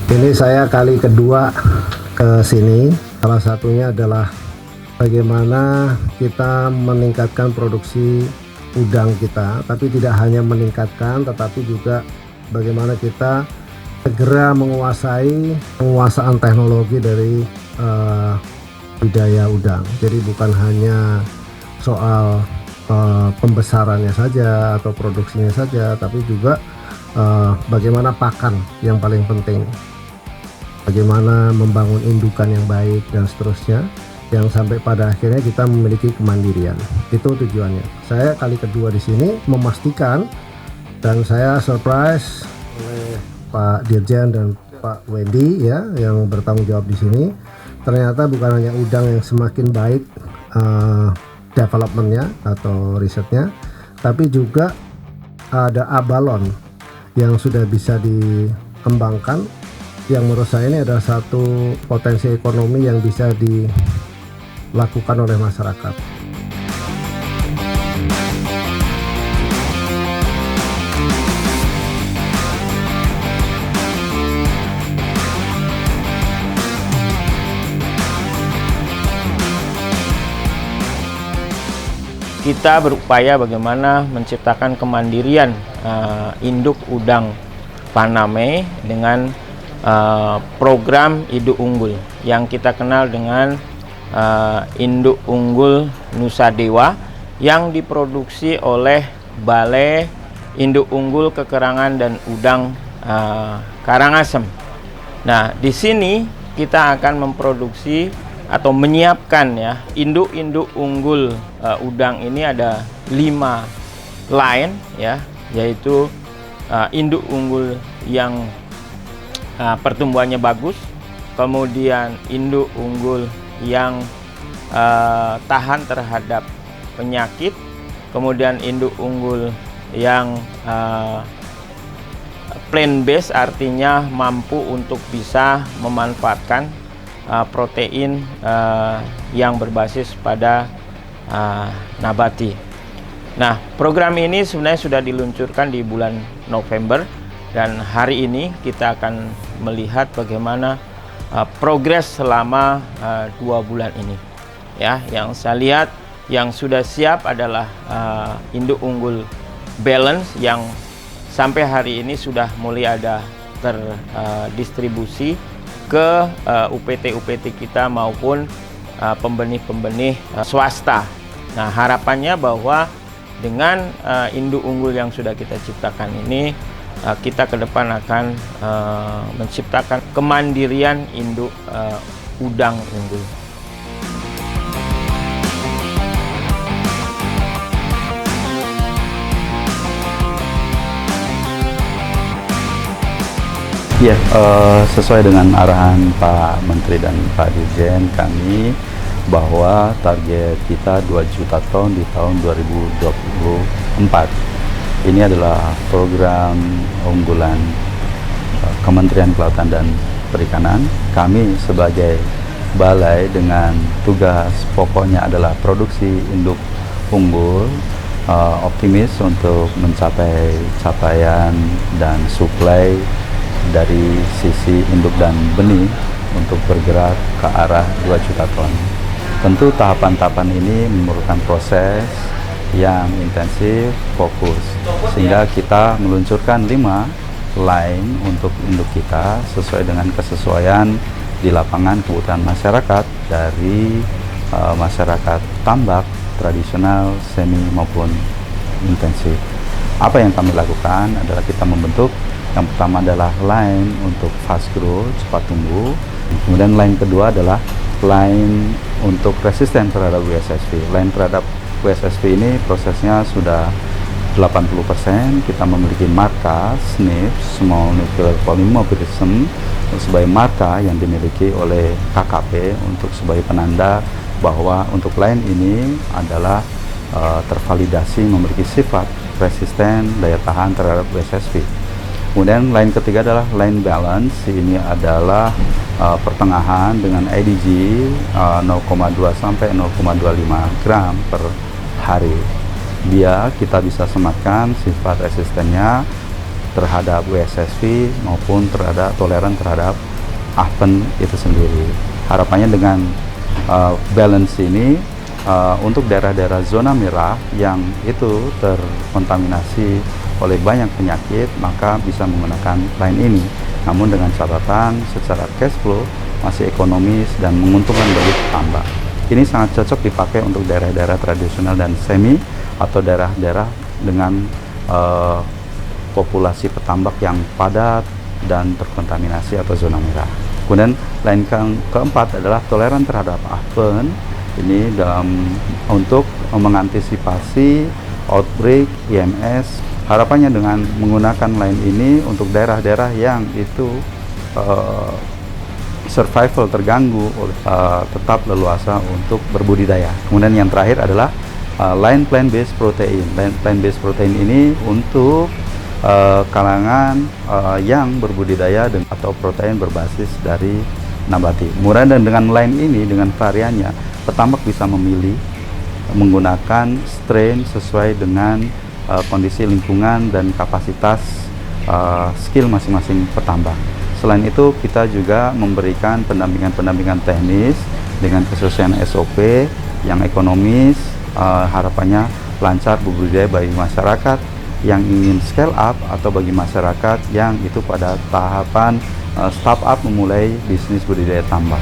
Ini saya kali kedua ke sini. Salah satunya adalah bagaimana kita meningkatkan produksi udang kita, tapi tidak hanya meningkatkan, tetapi juga bagaimana kita segera menguasai penguasaan teknologi dari budidaya udang. Jadi bukan hanya soal pembesarannya saja atau produksinya saja, tapi juga bagaimana pakan yang paling penting, bagaimana membangun indukan yang baik dan seterusnya, yang sampai pada akhirnya kita memiliki kemandirian. Itu tujuannya. Saya kali kedua di sini memastikan, dan saya surprise oleh Pak Dirjen dan Pak Wendy ya, yang bertanggung jawab di sini. Ternyata bukan hanya udang yang semakin baik developmentnya atau risetnya, tapi juga ada abalon yang sudah bisa dikembangkan, yang menurut saya ini adalah satu potensi ekonomi yang bisa dilakukan oleh masyarakat. Kita berupaya bagaimana menciptakan kemandirian induk udang Paname dengan program induk unggul yang kita kenal dengan induk unggul Nusa Dewa, yang diproduksi oleh Balai Induk Unggul Kekerangan dan Udang Karangasem. Nah, di sini kita akan memproduksi atau menyiapkan ya induk-induk unggul udang. Ini ada 5 line ya, yaitu induk unggul yang pertumbuhannya bagus, kemudian induk unggul yang tahan terhadap penyakit, kemudian induk unggul yang plant based, artinya mampu untuk bisa memanfaatkan protein yang berbasis pada nabati. Nah, program ini sebenarnya sudah diluncurkan di bulan November, dan hari ini kita akan melihat bagaimana progres selama 2 bulan ini. Ya, yang saya lihat yang sudah siap adalah induk unggul balance yang sampai hari ini sudah mulai ada terdistribusi ke UPT-UPT kita maupun pembenih-pembenih swasta. Nah, harapannya bahwa dengan induk unggul yang sudah kita ciptakan ini, kita ke depan akan menciptakan kemandirian induk udang unggul. Ya, sesuai dengan arahan Pak Menteri dan Pak Dirjen kami, bahwa target kita 2 juta ton di tahun 2024. Ini adalah program unggulan Kementerian Kelautan dan Perikanan. Kami sebagai balai dengan tugas pokoknya adalah produksi induk unggul, optimis untuk mencapai capaian dan suplai dari sisi induk dan benih untuk bergerak ke arah 2 juta ton. Tentu tahapan-tahapan ini memerlukan proses yang intensif, fokus, sehingga kita meluncurkan 5 line untuk induk kita sesuai dengan kesesuaian di lapangan kebutuhan masyarakat, dari masyarakat tambak tradisional, semi maupun intensif. Apa yang kami lakukan adalah kita membentuk, yang pertama adalah line untuk fast growth, cepat tumbuh. Kemudian line kedua adalah line untuk resisten terhadap WSSP. Line terhadap WSSP ini prosesnya sudah 80%. Kita memiliki marka SNP, Small Nuclear Polymorphism, sebagai marka yang dimiliki oleh KKP untuk sebagai penanda bahwa untuk line ini adalah tervalidasi memiliki sifat resisten, daya tahan terhadap WSSP. Kemudian line ketiga adalah line balance. Ini adalah pertengahan dengan IDG 0,2 sampai 0,25 gram per hari. Biar kita bisa sematkan sifat resistennya terhadap WSSV maupun toleran terhadap aften itu sendiri. Harapannya dengan balance ini untuk daerah-daerah zona merah yang itu terkontaminasi oleh banyak penyakit, maka bisa menggunakan line ini. Namun dengan catatan secara cash flow masih ekonomis dan menguntungkan bagi petambak. Ini sangat cocok dipakai untuk daerah-daerah tradisional dan semi atau daerah-daerah dengan populasi petambak yang padat dan terkontaminasi atau zona merah. Kemudian line keempat adalah toleran terhadap aften. Ini untuk mengantisipasi outbreak IMS. Harapannya dengan menggunakan line ini untuk daerah-daerah yang itu survival terganggu, tetap leluasa untuk berbudidaya. Kemudian yang terakhir adalah line plant-based protein. Line plant-based protein ini untuk kalangan yang berbudidaya atau protein berbasis dari nabati. Kemudian dan dengan line ini, dengan variannya, petambak bisa memilih menggunakan strain sesuai dengan kondisi lingkungan dan kapasitas skill masing-masing petambak. Selain itu, kita juga memberikan pendampingan teknis dengan kesesuaian SOP yang ekonomis, harapannya lancar berbudidaya bagi masyarakat yang ingin scale up atau bagi masyarakat yang itu pada tahapan startup memulai bisnis budidaya tambak.